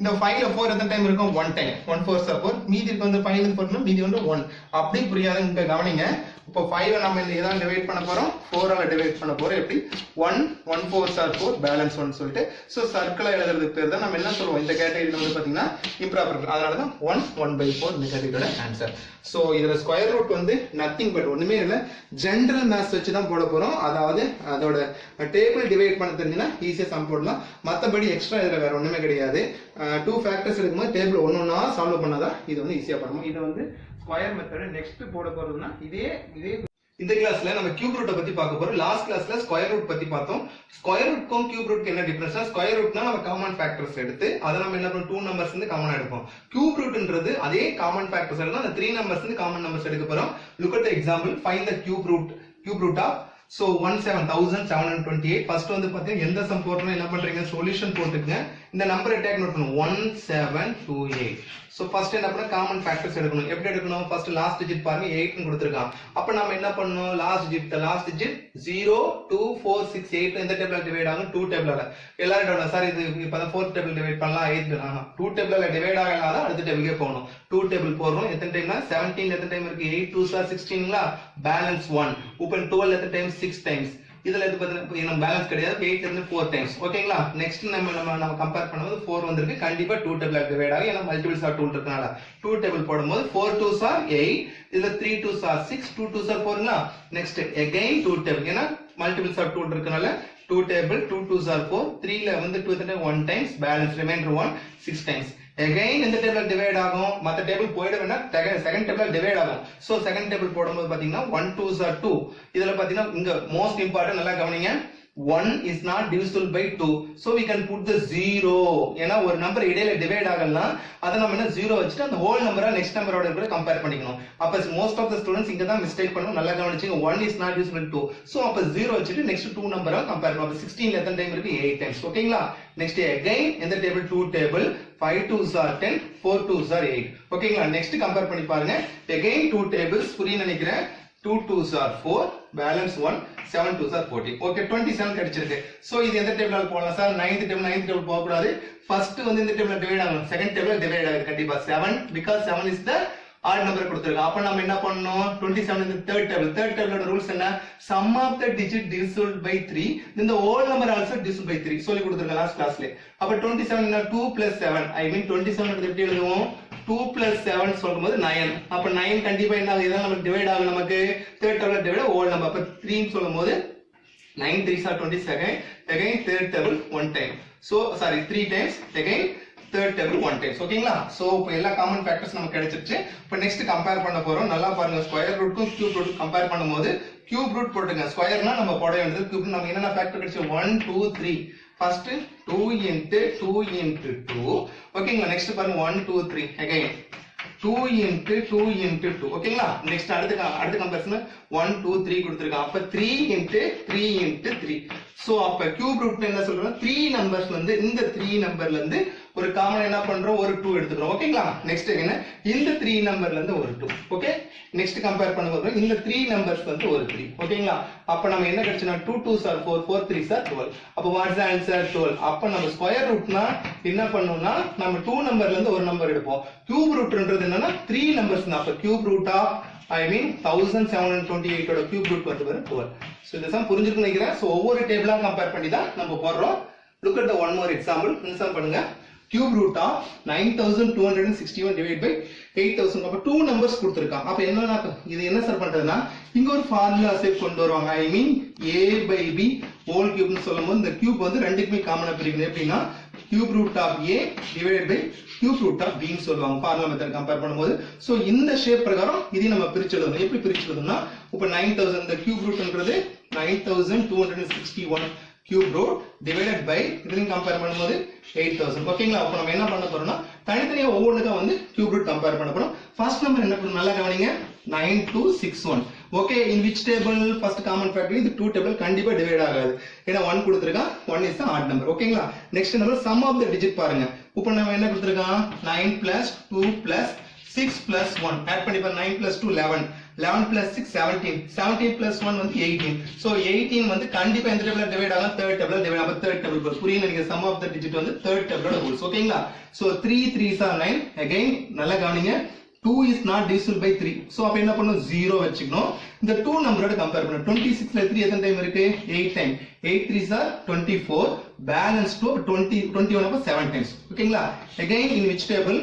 இந்த 5ல 4 எத்தனை டைம் இருக்கும்? 1 டைம். 1 4s are 4. மீதி இருக்கு வந்து 5ல இருந்து 4 மீதி வந்து 1. அப்படி புரியாத இங்க கவனிங்க. இப்போ 5 நம்ம இந்த இதான் டிவைட் பண்ண போறோம். 4 ஆல டிவைட் பண்ண போறோம். எப்படி? 1 1 4s are 4, பேலன்ஸ் 1 சொல்லிட்டு சோ சர்க்கிளா எழுதுறதுக்கு பேர் தான் நம்ம என்ன சொல்லுவோம்? இந்த கேட்டகரியில வந்து பாத்தீங்கன்னா இம்ப்ராப்பர். அதனால தான் 1 1/4 இந்த கேட்டகரியோட ஆன்சர். சோ இதுல ஸ்கொயர் ரூட் வந்து நதிங் பட் ஒண்ணுமே இல்ல, ஜெனரல் மேத்ஸ் வச்சு தான் போட போறோம். அதாவது அதோட டேபிள் டிவைட் பண்ண தெரிஞ்சினா ஈஸியா சம் போடலாம். மத்தபடி எக்ஸ்ட்ரா இதுல வேற ஒண்ணுமே கிடையாது. 2 ஃபேக்டர்ஸ் இருக்கும்போது டேபிள் ஒவ்வொண்ணா சால்வ் பண்ணாதான் இது வந்து ஈஸியா பண்ணணும். இது வந்து ஸ்கொயர் மெத்தட். நெக்ஸ்ட் போட போறதுன்னா இதே இந்த கிளாஸ்ல நம்ம கியூப் ரூட் பத்தி பார்க்க போறோம். லாஸ்ட் கிளாஸ்ல ஸ்கொயர் ரூட் பத்தி பார்த்தோம். ஸ்கொயர் ரூட்க்கும் கியூப் ரூட்க்கு என்ன டிஃபரன்ஸ்னா ஸ்கொயர் ரூட்னா நம்ம காமன் ஃபேக்டர்ஸ் எடுத்து அதை நம்ம என்ன பண்ணுவோம்? 2 நம்பர்ஸ் இருந்து காமனா எடுப்போம். கியூப் ரூட்ன்றது அதே காமன் ஃபேக்டர்ஸ் எடுத்து அந்த 3 நம்பர்ஸ் இருந்து காமன் நம்பர்ஸ் எடுக்க போறோம். Look at the example. Find the cube root of So 17,728. First வந்து பாத்தீங்கன்னா எந்த சம் போறோம்னா என்ன பண்றீங்க? சொல்யூஷன் போட்டுக்கங்க. இந்த நம்பரை டேக் நோட் பண்ணுங்க. 1728. சோ ஃபர்ஸ்ட் என்ன பண்ணனும்? காமன் ஃபேக்டர்ஸ் எடுக்கணும். எப்படி எடுக்கணும்? ஃபர்ஸ்ட் லாஸ்ட் டிஜிட் பாருங்க 8 னு கொடுத்திருக்கான். அப்ப நாம என்ன பண்ணனும்? லாஸ்ட் டிஜிட் 0 2 4 6 8 இந்த டேபிள்ல டிவைட் ஆகும். 2 டேபிள்ல எல்லாரும் டவுன் சார் இது இப்ப 4th டேபிள் டிவைட் பண்ணலாம் 8 2 டேபிள்ல டிவைட் ஆகலாத அடுத்த டேபிளுக்கே போகணும். 2 டேபிள் போறோம். எத்தனை டைம்னா 17 எத்தனை டைம் இருக்கு? 8 2s are 16ங்களா, பேலன்ஸ் 1. ஓபன் 12 எத்தனை டைம்? 6 டைம்ஸ். இதுல எது பாத்தீங்கன்னா பேலன்ஸ் கிடையாது. 8 இருந்து 4 டைம்ஸ். ஓகேங்களா. நெக்ஸ்ட் நம்ம கம்பேர் பண்ணும்போது 4 வந்திருக்கு. கண்டிப்பா 2 டேபிள்ல டிவைட் ஆகும். ஏன்னா மல்டிபிள்ஸ் ஆர் 2 இருக்கனால 2 டேபிள் போடும்போது 4 2s are 8. இதுல 3 2s are 6, 2 2s are 4ங்களா. Next again 2 table. ஏன்னா மல்டிபிள்ஸ் ஆர் 2 இருக்கனால 2 டேபிள் 2 2s are 4. 3 ல வந்து 2 எத்தனை 1 times, balance remainder 1 6 times. again இந்த டேபிள் டிவைட் ஆகும். மத்த டேபிள் போய்ட வேணா செகண்ட் டேபிள் டிவைட் ஆகும். சோ செகண்ட் டேபிள் போடும்போது பாத்தீங்கன்னா 1 2s are 2. இதுல பாத்தீங்கன்னா இங்க மோஸ்ட் இம்பார்ட்டன்ட் நல்லா கவனிங்க. 1 is not divisible by 2. So we can put the 0. ஏன்னா ஒரு நம்பர் இடையில டிவைட் ஆகலாம், அதை நம்ம என்ன 0 வச்சுட்டு அந்த ஹோல் நம்பரா நெக்ஸ்ட் நம்பரோட கூட கம்பேர் பண்ணிக்கணும். அப்ப மோஸ்ட் ஆஃப் த ஸ்டூடண்ட்ஸ் இங்க தான் மிஸ்டேக் பண்ணுவோம். நல்லா கவனிச்சுங்க. 1 is not divisible by 2. So அப்ப 0 வச்சுட்டு நெக்ஸ்ட் 2 நம்பரா கம்பேர் பண்ணுவோம். அப்ப 16 எத்தனை டைம் இருக்கு? 8 டைம்ஸ். ஓகேங்களா? நெக்ஸ்ட் அகைன் இந்த table 2 table 5 2s are 10, 4 2s are 8. ஓகேங்களா? நெக்ஸ்ட் கம்பேர் பண்ணி பாருங்க. அகைன் 2 டேபிள்ஸ் புரிய நினைக்கிறேன். 2 2s are 4, balance 1, 7 2s are 14. Okay 27 கிடைச்சிருக்கு. சோ இது எந்த டேபிளால போடலாம் சார்? 9th டேபிள் போக கூடாது. ஃபர்ஸ்ட் வந்து இந்த டேபிள்ல டிவைட் ஆகும், செகண்ட் டேபிள்ல டிவைட் ஆகுது கண்டிப்பா 7, because 7 is the odd number கொடுத்திருக்கோம். அப்ப நம்ம என்ன பண்ணனும்? 27 இந்த தேர்ட் டேபிளோட ரூல்ஸ் என்ன? sum of the digit divisible by 3, then the whole number also divisible by 3 சொல்லி கொடுத்திருக்கோம் லாஸ்ட் கிளாஸ்ல. அப்ப 27 என்ன? 2 + 7, I mean 27 க்கு எப்படி எழுதுவோம்? 2 + 7 சொல்லும்போது 9. அப்ப 9 கண்டிப்பா என்ன ஆகுது? இதான் நமக்கு டிவைட் ஆகும். நமக்கு தேர்ட் டேபிள்ல டிவைட் ஹோல் நம்பர். அப்ப 3 ன்னு சொல்லும்போது 9 3s are 22. Again third table 1 time. So sorry 3 times. Again third table 1 times. ஓகேங்களா? சோ இப்போ எல்லா காமன் ஃபேக்டர்ஸ் நமக்கு கிடைச்சிருச்சு. இப்போ நெக்ஸ்ட் கம்பேர் பண்ண போறோம். நல்லா பாருங்க. ஸ்கொயர் ரூட்க்கும் கியூப் ரூட் கம்பேர் பண்ணும்போது கியூப் ரூட் போடுங்க. ஸ்கொயர்னா நம்ம போட வேண்டியது. கியூப் நமக்கு என்னென்ன ஃபேக்டர் கிடைச்சு? 1 2 3. First 2 into 2 into 2. ஓகேங்களா? நெக்ஸ்ட் பாருங்க 1 2 3. Again 2 into 2 into 2. ஓகேங்களா? நெக்ஸ்ட் அடுத்த கம்பேரிசன் 1 2 3 கொடுத்திருக்கான். அப்ப 3 into 3 into 3. சோ அப்ப கியூப் ரூட்ல என்ன சொல்றோம்? 3 நம்பர்ஸ்ல இருந்து இந்த 3 நம்பர்ல இருந்து ஒரு காமன் என்ன பண்றோம்? ஒரு 2 எடுத்துக்கிறோம். ஓகேங்களா? நெக்ஸ்ட் என்ன? இந்த 3 நம்பர்ல இருந்து ஒரு 2. ஓகே? நெக்ஸ்ட் கம்பேர் பண்ணும்போது இந்த 3 நம்பர்ஸ்ல இருந்து ஒரு 3. ஓகேங்களா? அப்ப நம்ம என்ன கிடைச்சனா 2 2s are 4, 4 3s are 12. அப்ப வாட்ஸ் தி ஆன்சர்? 12. அப்ப நம்ம ஸ்கொயர் ரூட்னா என்ன பண்ணனும்னா நம்ம 2 நம்பர்ல இருந்து ஒரு நம்பர் எடுப்போம். கியூப் ரூட்ன்றது என்னன்னா 3 நம்பர்ஸ் தான். அப்ப cube root of I mean 1728 ஓட கியூப் ரூட் வந்து 12. சோ இதெல்லாம் புரிஞ்சிருக்குன்னு நினைக்கிறேன். சோ ஒவ்வொரு டேபிளா கம்பேர் பண்ணி தான் நம்ம போடுறோம். Look at the one more example. இன்சம் பண்ணுங்க. Cube root of 9261 divided by 8000. அப்ப 2 நம்பர்ஸ் கொடுத்திருக்கான். அப்ப என்னன்னா இது என்ன சார் பண்றதுன்னா இங்க ஒரு ஃபார்முலா சேவ் கொண்டு வருவாங்க. I mean a by b whole cube னு சொல்லும்போது இந்த கியூப் வந்து ரெண்டுக்குமே காமனா பிரிக்கணும். எப்படின்னா cube root of a divided by cube root of b னு சொல்லுவாங்க ஃபார்முலா மெத்தட் கம்பேர் பண்ணும்போது. சோ இந்த ஷேப் பிரகாரம் இதை நம்ம பிரிச்சு எழுதணும். எப்படி பிரிச்சு எழுதணும்னா இப்ப 9000 இந்த cube rootன்றது 9261 cube root divided by இதையும் கம்பேர் பண்ணும்போது 8000. ஓகேங்களா? அப்ப நம்ம என்ன பண்ண போறோம்னா தனித்தனியா ஒவ்வொண்ணுக்கா வந்து cube root கம்பேர் பண்ண போறோம். ஃபர்ஸ்ட் நம்பர் என்ன பண்ணணும்? நல்லா கவனிங்க. 9261. Okay, in which table? first common factor இது 2 table கண்டிப்பா டிவைட் ஆகாது. ஏனா 1 கொடுத்திருக்கான். 1 is the odd number. ஓகேங்களா? Next number sum of the digit பாருங்க. இப்போ நம்ம என்ன கொடுத்திருக்கான்? 9 plus 2 plus 6 plus 1 add பண்ணி பாருங்க. 9 plus 2 11, 11 plus 6 17, 17 plus 1 வந்து 18. so 18 வந்து கண்டிப்பா எந்த டேபிள்ல டிவைட் ஆகும்? third table டிவைட் ஆகும். third table புரியுது நீங்க sum of the digit வந்து third table ஓட ரூல்ஸ். ஓகேங்களா? so 3 3s are 9. again நல்லா கவனிங்க. 2 is not divisible by 3. so அப்ப என்ன பண்ணனும்? 0 வெச்சுக்கணும். இந்த 2 நம்பரோட கம்பேர் பண்ணனும். 26 ல 3 எத்தனை டைம் இருக்கு? 8 டைம். 8 3s are 24. balance 2 21 அப்ப 7 times. ஓகேங்களா? again in which table?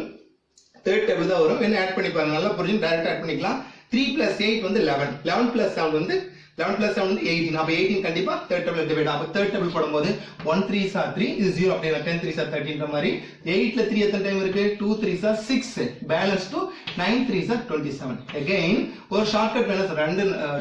third table தான் வரும். என்ன ஆட் பண்ணி பாருங்க. நல்லா புரிஞ்சு டைரக்ட் ஆட் பண்ணிக்கலாம். 3 plus 8 வந்து 11. 11 plus 7 வந்து 11 plus 7 வந்து 18. அப்ப 18 கண்டிப்பா third table டிவைட் ஆகும். third table போடும்போது 1 3s are 3, இது 0 அப்படியே 10 3s are 13 ன்ற மாதிரி. 8 ல 3 எத்தனை டைம் இருக்கு? 2 3s are 6. balance 2 9 3s are 27. again ஒரு ஷார்ட்கட் வேணும் சார்.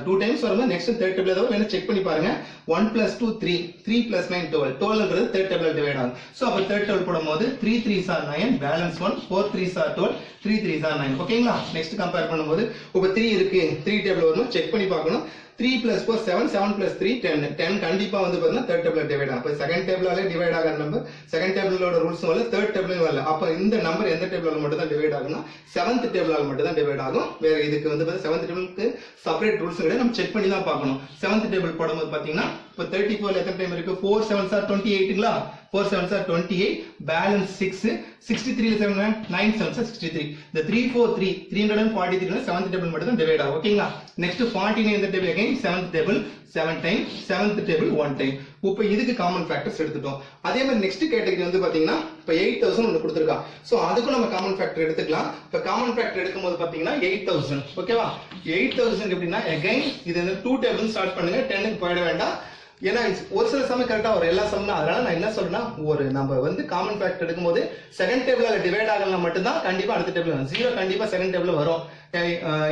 2 டைம்ஸ் வரும்போது நெக்ஸ்ட் third table ஏதாவது வேணும் செக் பண்ணி பாருங்க. 1 plus 2 3, 3 plus 9 12. 12ன்றது third table divide ஆகும். சோ அப்ப third table போடும்போது 3 3s are 9, balance 1, 4 3s are 12, 3 3s are 9. ஓகேங்களா? நெக்ஸ்ட் கம்பேர் பண்ணும்போது இப்ப 3 இருக்கு. 3 டேபிள் வரணும் செக் பண்ணி பார்க்கணும். 3 plus 4 7, 7 plus 3 10. 10 கண்டிப்பா வந்து பாத்தீங்கன்னா third table டிவைட் ஆகும். அப்ப செகண்ட் டேபிளாலே டிவைட் ஆகாத நம்பர் செகண்ட் டேபிளோட ரூல்ஸ் வரல, third டேபிளும் வரல. அப்ப இந்த நம்பர் எந்த டேபிளால மட்டும் தான் டிவைட் ஆகும்னா 7th டேபிளால மட்டும் தான் டிவைட் ஆகும். வேற இதுக்கு வந்து 7th டேபிளுக்கு செப்பரேட் ரூல்ஸ் கிடையாது. நம்ம செக் பண்ணி தான் பார்க்கணும். 7th டேபிள் போடும்போது பாத்தீங்கன்னா இப்ப 34 எத்தனை டைம் இருக்கு? 4 7s are 28ங்களா? 4 7s are 28, balance 6. 63 ல 7 9 7s are 63. the 3 4 3 343 ல 7th டேபிள் மட்டும் தான் டிவைட் ஆகும். ஓகேங்களா? நெக்ஸ்ட் 49 இந்த table again 7th table 7 time, 7th table 1 time. இப்போ இதுக்கு காமன் ஃபேக்டர்ஸ் எடுத்துட்டோம். அதே மாதிரி நெக்ஸ்ட் கேட்டகரி வந்து பாத்தீங்கன்னா இப்ப 8000 ஒன்னு கொடுத்திருக்கான். சோ அதுக்கு நம்ம காமன் ஃபேக்டர் எடுத்துக்கலாம். இப்ப காமன் ஃபேக்டர் எடுக்கும்போது பாத்தீங்கன்னா 8000. ஓகேவா? 8000 எப்படின்னா again இது 2 டேபிள் ஸ்டார்ட் பண்ணுங்க. 10 க்கு போயிட வேண்டாம். ஏன்னா ஒரு சில சம் கரெக்டா வரும், எல்லா சம்னா. அதனால நான் என்ன சொல்றேன்னா, ஒரு நம்ம வந்து காமன் ஃபேக்டர் எடுக்கும்போது செகண்ட் டேபிள்ல டிவைட் ஆகலாம் மட்டும்தான் கண்டிப்பா அடுத்த டேபிள் வரும். 0 கண்டிப்பா செகண்ட் டேபிள்ல வரும்.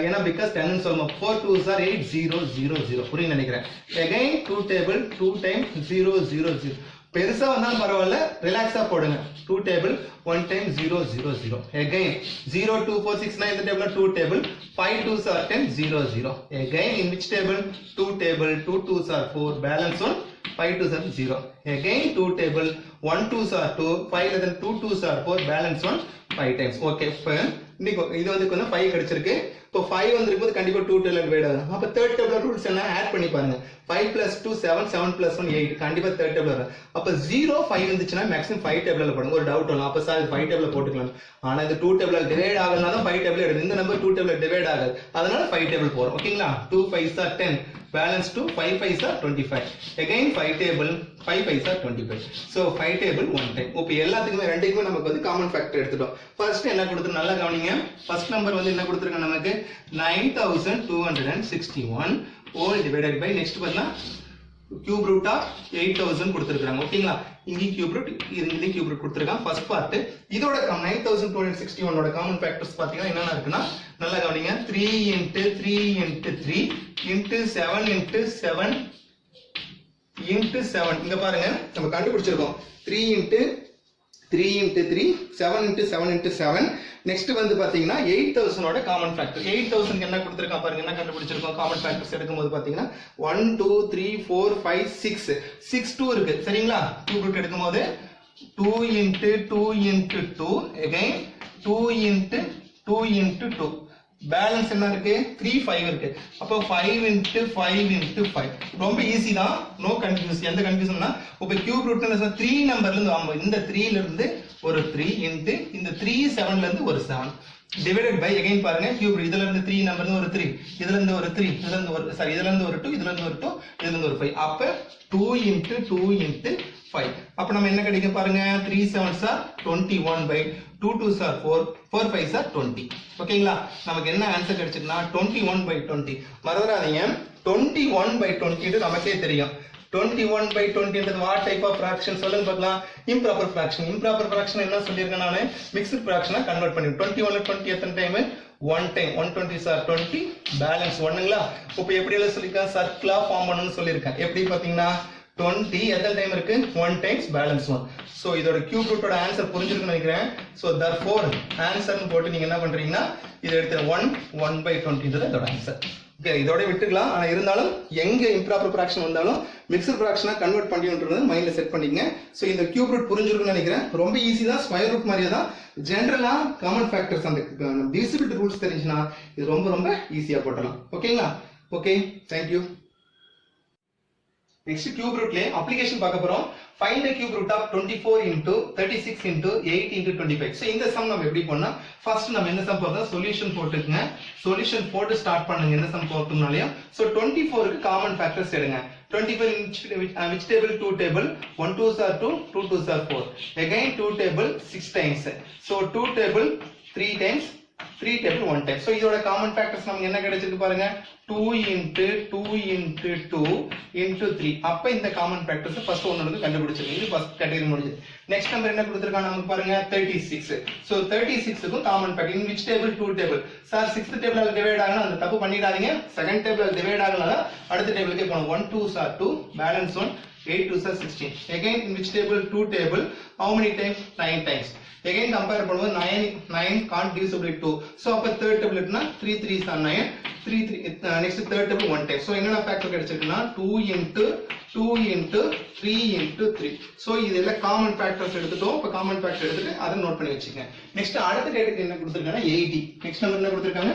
ஏன்னா பிகாஸ் 10 ன்னு சொல்லுவோம். 4 2s are 8 0 0 0 புரியுன்னு நினைக்கிறேன். again 2 table 2 times 0 0 0. பெருசா வந்தாலும் பரவாயில்ல, ரிலாக்ஸா போடுங்க. 2 table 1 time 0 0 0. again 0 2 4 6 9 இந்த டேபிள்ல 2 table 5 2s are 10 0 0. again in which table? 2 table 2 2s are 4 balance 1 5 2s are 0. again 2 table 1 2s are 2 5 less than 2 2s are 4 balance 1 5 times. okay இப்போ இது வந்து கொஞ்சம் 5 கிடைச்சிருக்கு. இப்போ 5 வந்திருக்கும்போது கண்டிப்பா 2 டேபிள்ல டிவைட் ஆகும். அப்ப தேர்ட் டேபிள் ரூல்ஸ் என்ன ஆட் பண்ணி பாருங்க. 5 plus 2 7 7 plus 1 8 கண்டிப்பா தேர்ட் டேபிள் வரும். அப்ப 0 5 வந்துச்சுன்னா மேக்ஸிமம் 5 டேபிள்ல போடுங்க. ஒரு டவுட் வரும், அப்ப சார் 5 டேபிள்ல போட்டுக்கலாம். ஆனா இது 2 டேபிள்ல டிவைட் ஆகலனா தான் 5 டேபிள் எடுக்கும். இந்த நம்பர் 2 டேபிள்ல டிவைட் ஆகாது, அதனால 5 டேபிள் போறோம். ஓகேங்களா? 2 5s are 10 balance 2 5 5s are 25. again 5 table 5 5s are 25. so 5 table 1 time. இப்போ எல்லாத்துக்குமே ரெண்டுக்குமே நமக்கு வந்து காமன் ஃபேக்டர் எடுத்துட்டோம். ஃபர்ஸ்ட் என்ன கொடுத்து நல்லா கவனிங்க. ஃபர்ஸ்ட் நம்பர் வந்து என்ன கொடுத்திருக்காங்க நமக்கு 9261 all divided by next பண்ணா cube root of 8000 கொடுத்திருக்காங்க. ஓகேங்களா? இங்க cube root இங்க cube root கொடுத்திருக்காங்க. ஃபர்ஸ்ட் பார்ட் இதோட 9261 ஓட காமன் ஃபேக்டர்ஸ் பாத்தீங்கன்னா என்னென்ன இருக்குன்னா நல்லா கவனிங்க. 3 into 3 into 3 into 7 into 7 into 7. இங்க பாருங்க நம்ம கண்டுபிடிச்சிருக்கோம். 3 into 3 into 3 7 into 7 into 7. Next வந்து பாத்தீங்கன்னா 8000 ஓட காமன் ஃபேக்டர். 8000 என்ன கொடுத்திருக்கான் பாருங்க, என்ன கண்டுபிடிச்சிருக்கோம். காமன் ஃபேக்டர்ஸ் எடுக்கும்போது பாத்தீங்கன்னா 1 2 3 4 5 6 6 2 இருக்கு. சரிங்களா? கியூப் ரூட் எடுக்கும்போது 2 into 2 into 2 again 2 into 2 into 2. Balance என்ன இருக்கு? 3 5 இருக்கு. அப்போ 5 into 5 into 5. ரொம்ப ஈஸி தான், நோ கன்ஃபியூஸ். எந்த கன்ஃபியூஷன்னா இப்போ கியூப் ரூட் 3 நம்பர்ல இருந்து இந்த 3 ல இருந்து ஒரு 3 into இந்த 3 7ல இருந்து ஒரு 7 divided by again பாருங்க கியூப் ரூட் இதுல இருந்து 3 நம்பர்ல இருந்து ஒரு 3 இதுல இருந்து ஒரு 3 இதுல இருந்து ஒரு சாரி இதுல இருந்து ஒரு 2 இதுல இருந்து ஒரு 2 இதுல இருந்து ஒரு 5. அப்ப 2 into 2 into 5. அப்ப நம்ம என்ன கிடைக்கும் பாருங்க. 3 7s are 21 by 2 2s are 4 4 5s are 20. ஓகேங்களா? நமக்கு என்ன ஆன்சர் கிடைச்சிருக்குன்னா 21 by 20. மறந்துடாதீங்க 21 by 20 நமக்கே தெரியும். 21 by 20 என்றது what type of fraction சொல்லுங்க பார்க்கலாம். improper fraction. improper fraction என்ன சொல்லியிருக்கேன் நானு, mixed fraction கன்வெர்ட் பண்ணி 21 ல 20 எத்தனை time 1 time 120s are 20 balance 1ங்களா. இப்போ எப்படி எல்லாம் சொல்லிருக்கேன், சர்க்கிளா ஃபார்ம் பண்ணனும்னு சொல்லிருக்கேன். எப்படி பாத்தீங்கன்னா 20 எத்தனை டைம் இருக்கு 1 டைம்ஸ் பேலன்ஸ் 1. சோ இதோட கியூப் ரூட்டோட ஆன்சர் புரிஞ்சிருக்குன்னு நினைக்கிறேன். சோ therefore ஆன்சர்னு போட்டு நீங்க என்ன பண்றீங்கன்னா இத எடுத்து 1 by 20 இதோட ஆன்சர். ஓகே, இதோட விட்டுக்கலாம். ஆனா இருந்தாலும் எங்க இம்ப்ராப்பர் ஃபிராக்ஷன் வந்தாலும் மிக்ஸ்ட் ஃபிராக்ஷனா கன்வெர்ட் பண்ணின்றத மைண்ட்ல செட் பண்ணிக்கங்க. சோ இந்த கியூப் ரூட் புரிஞ்சிருக்குன்னு நினைக்கிறேன். ரொம்ப ஈஸி தான், ஸ்கொயர் ரூட் மாதிரியே தான். ஜெனரலா காமன் ஃபேக்டர்ஸ் அந்த டிவிசிபிலிட்டி ரூல்ஸ் தெரிஞ்சுனா இது ரொம்ப ரொம்ப ஈஸியா போடலாம். ஓகேங்களா? Okay, thank you. Next cube root ले application பார்க்க போறோம். Find the cube root of 24 into 36 into 8 into 25. So இந்த sum நம்ம எப்படி பண்ணா, first நம்ம என்ன sum போடுறோம், solution போட்டுக்கங்க. solution போட்டு ஸ்டார்ட் பண்ணுங்க என்ன sum போடுறோம்னாலயே. So 24 க்கு common factors எடுங்க. 24 which table? 2 table. 1 2s are 2, 2 2s are 4. Again 2 table 6 times. So 2 table 3 times, 3 table 1 time. So இதோட common factors நமக்கு என்ன கிடைச்சிருக்கு பாருங்க, 2 into 2 into 2 into 3. அப்ப இந்த common factors first ஒன்னு வந்து கண்டுபிடிச்சிருக்கீங்க. இது first category முடிஞ்சது. next number என்ன கொடுத்திருக்காங்க நமக்கு பாருங்க 36. So 36 க்கு common factor in which table? 2 table. Sir 6th table ல டிவைட் ஆகணும் அந்த தப்பு பண்ணிடாதீங்க. 2nd table ல டிவைட் ஆகலனா அடுத்த டேபிளுக்கே போணும். 1 2s are 2 balance 1 8 2s are 16. Again in which table? 2 table. How many times? 9 times. Again compare பண்ணும்போது 9 can't divisible by 2. So அப்ப third table இருக்குனா 3 3s are 9. 3 3 next third table 1 time. So என்னென்ன factor கிடைச்சிருக்குனா 2 into 3 into 3. So இதெல்லாம் common factors எடுத்துட்டோம். இப்ப common factor எடுத்துட்டு அதை note பண்ணி வச்சுக்கங்க. நெக்ஸ்ட் அடுத்த கேட்டகரி என்ன கொடுத்திருக்காங்க 80. நெக்ஸ்ட் நம்பர் என்ன கொடுத்திருக்காங்க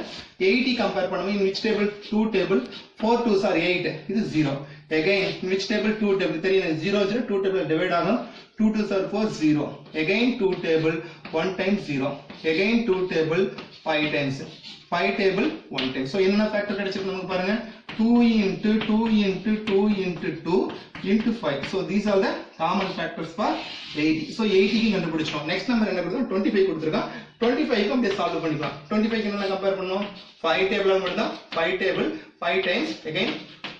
80 கம்பேர் பண்ணும்போது in which table? 2 table. 4 2s are 8. இது 0. Again in which table? 2 table. தெரியும் 0 0 2 table டிவைட் ஆகும். 2 2s are 4 0. Again 2 table 1 times 0. Again 2 table 5 times. 5 table 1 time. So என்ன ஃபேக்டர் கிடைச்சிருக்கு நமக்கு பாருங்க 2 into 2 into 2 into 2 into 5. So these are the common factors for 80. So 80 க்கு கண்டுபிடிச்சோம். Next number என்ன கொடுத்திருக்கான் 25 கொடுத்திருக்கான். 25 க்கு அப்படியே சால்வ் பண்ணிக்கலாம். 25 க்கு என்ன கம்பேர் பண்ணனும் 5 டேபிள் மட்டும் தான் 5 table 5 times again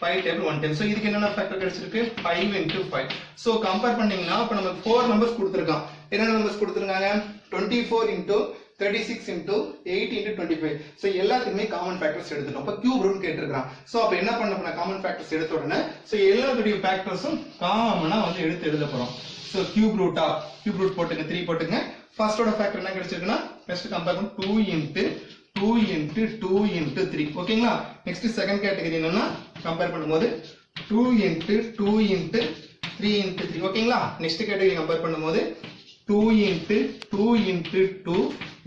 5 table 1 time. So இதுக்கு என்னென்ன ஃபேக்டர் கிடைச்சிருக்கு 5 into 5. ஸோ கம்பேர் பண்ணீங்கன்னா இப்போ நமக்கு 4 நம்பர்ஸ் கொடுத்துருக்கான். என்னென்ன நம்பர்ஸ் கொடுத்துருக்காங்க 24 into 36 into 8 into 25. ஸோ எல்லாத்துக்குமே காமன் ஃபேக்டர்ஸ் எடுத்துட்டோம். இப்போ கியூப் ரூட் கேட்டிருக்கான். ஸோ அப்போ என்ன பண்ண போறோம் காமன் ஃபேக்டர்ஸ் எடுத்த உடனே ஸோ எல்லாத்துடைய ஃபேக்டர்ஸும் காமனா வந்து எடுத்து எழுத போறோம். ஸோ கியூப் ரூட் போட்டுங்க 3 போட்டுங்க. ஃபர்ஸ்டோட ஃபேக்டர் என்ன கிடைச்சிருக்குன்னா நெக்ஸ்ட் கம்பேர் பண்ணி 2 into 2 into 3. ஓகேங்களா? நெக்ஸ்ட் செகண்ட் கேட்டகரி என்னன்னா கம்பேர் பண்ணும்போது 2 into 2 into 3 into 3. ஓகேங்களா? நெக்ஸ்ட் கேட்டகரி கம்பேர் பண்ணும்போது 2 into 2 into 2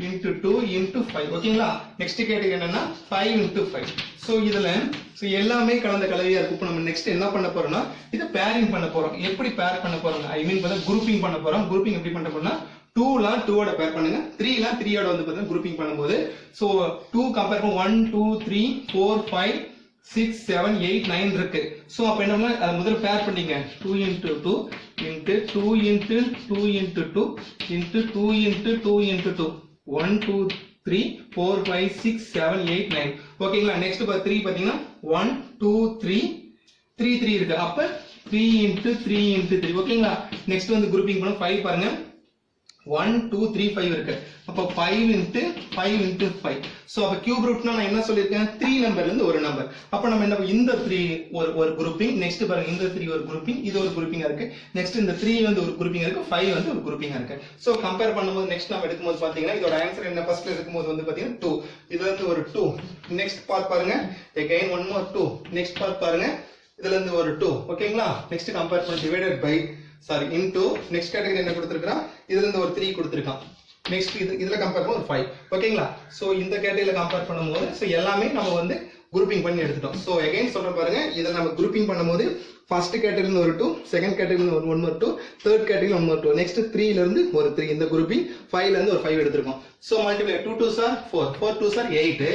into 2 into 5. ஓகேங்களா? நெக்ஸ்ட் கேட்டகரி என்னன்னா 5 into 5. சோ இதுல எல்லாமே கலந்த கலவையா இருக்கு. இப்போ நம்ம நெக்ஸ்ட் என்ன பண்ண போறோம்னா இத பேரிங் பண்ண போறோம். எப்படி பேர் பண்ண போறோம்? ஐ மீன் பார்த்தா குரூப்பிங் பண்ண போறோம். குரூப்பிங் எப்படி பண்ண போறோம்னா 2 ல 2 ஓட பேர் பண்ணுங்க. 3 ல 3 ஓட வந்து பார்த்தா குரூப்பிங் பண்ணும்போது சோ 2 கம்பேர் பண்ண 1 2 3 4 5 6 7 8 9 இருக்கு. சோ அப்ப என்னன்னா அத முதல்ல பேர் பண்ணீங்க 2 into 2 into 2 into 2 into 2 into 2 into 2 into 2 1 2 3 4 5 6 7 8 9. ஓகேங்களா? நெக்ஸ்ட் 3 பாத்தீங்கன்னா 1 2 3 3 இருக்கு. அப்ப 3 into 3 into 3. ஓகேங்களா? நெக்ஸ்ட் வந்து குரூப்பிங் பண்ண 5 பாருங்க 1 2 3 5 இருக்கு. அப்ப 5 into 5 into 5. சோ அப்ப கியூப் ரூட்னா நான் என்ன சொல்லிருக்கேன் 3 நம்பர்ல இருந்து ஒரு நம்பர். அப்ப நம்ம என்ன இந்த 3 ஒரு குரூப்பிங். நெக்ஸ்ட் பாருங்க இந்த 3 ஒரு குரூப்பிங், இது ஒரு குரூப்பிங்கா இருக்கு. நெக்ஸ்ட் இந்த 3 வந்து ஒரு குரூப்பிங்கா இருக்கு, 5 வந்து ஒரு குரூப்பிங்கா இருக்கு. சோ கம்பேர் பண்ணும்போது நெக்ஸ்ட் நம்ம எடுக்கும்போது பாத்தீங்கன்னா இதோட ஆன்சர் என்ன ஃபர்ஸ்ட்ல இருக்கும்போது வந்து பாத்தீங்கன்னா 2. இதுல இருந்து ஒரு 2. நெக்ஸ்ட் பார்ட் பாருங்க again one more 2. Next part பாருங்க இதுல இருந்து ஒரு 2. ஓகேங்களா? நெக்ஸ்ட் கம்பேர் பண்ணி divided by into next category என்ன கொடுத்திருக்கான் இதுல இருந்து ஒரு 3 கொடுத்திருக்கான். நெக்ஸ்ட் இதுல கம்பேர் பண்ண ஒரு 5. ஓகேங்களா? சோ இந்த கேட்டகரியில கம்பேர் பண்ணும்போது சோ எல்லாமே நம்ம வந்து குரூப்பிங் பண்ணி எடுத்துட்டோம். சோ அகைன் சொல்ற பாருங்க இத நம்ம குரூப்பிங் பண்ணும்போது ஃபர்ஸ்ட் கேட்டகரியில இருந்து ஒரு 2, செகண்ட் கேட்டகரியில இருந்து ஒரு 1 more 2, தேர்ட் கேட்டகரியில 1 more 2, நெக்ஸ்ட் 3 ல இருந்து ஒரு 3 இந்த குரூப்பிங், 5 ல இருந்து ஒரு 5 எடுத்துறோம். So multiply 2 2s are 4, 4 2s are 8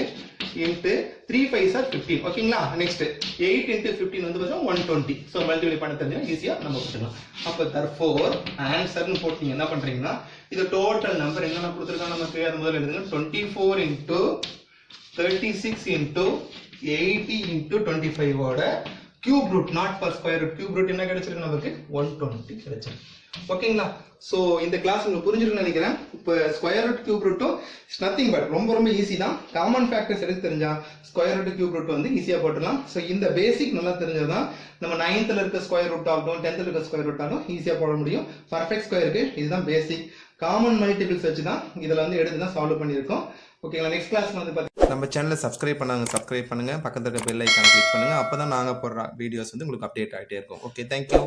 into 3 5s are 15. ஓகேங்களா? நெக்ஸ்ட் 8 into 15 வந்து பார்த்தா 120. சோ மல்டிப்ளை பண்ண தெரிஞ்சா ஈஸியா நம்ம போட்டுடலாம். அப்ப therefore ஆன்சர்னு போட்டு நீங்க என்ன பண்றீங்கன்னா இது டோட்டல் நம்பர் என்னென்ன கொடுத்திருக்காங்க நமக்கு அது முதல்ல எழுதுங்க 24 into 36 into 80 into 25 ஓட cube root not per square root. Cube root என்ன கிடைச்சிருக்கு நமக்கு 120 கிடைச்சிருக்கு. ஓகேங்களா? சோ இந்த கிளாஸ் உங்களுக்கு புரிஞ்சிருக்குன்னு நினைக்கிறேன். இப்போ ஸ்கொயர் ரூட் கியூப் ரூட்டும் இட்ஸ் நத்திங் பட் ரொம்ப ஈஸி தான். காமன் ஃபேக்டர்ஸ் எடுத்து தெரிஞ்சா ஸ்கொயர் ரூட் கியூப் ரூட் வந்து ஈஸியா போட்டுடலாம். சோ இந்த பேசிக் நல்லா தெரிஞ்சதான் நம்ம 9th ல இருக்க ஸ்கொயர் ரூட் ஆகட்டும் 10th ல இருக்க ஸ்கொயர் ரூட் ஆகட்டும் ஈஸியா போட முடியும். பர்ஃபெக்ட் ஸ்கொயருக்கு இதுதான் பேசிக். காமன் மல்டிபிள்ஸ் வச்சு தான் இதுல வந்து எடுத்து தான் சால்வ் பண்ணியிருக்கோம். ஓகேங்களா? நெக்ஸ்ட் கிளாஸ் வந்து நம்ம சேனலை சப்ஸ்கிரைப் பண்ணுங்க, பக்கத்துல இருக்க பெல் ஐகானை கிளிக் பண்ணுங்க. அப்பதான் நாங்க போடுற வீடியோஸ் வந்து உங்களுக்கு அப்டேட் ஆகிட்டே இருக்கும். Okay, thank you.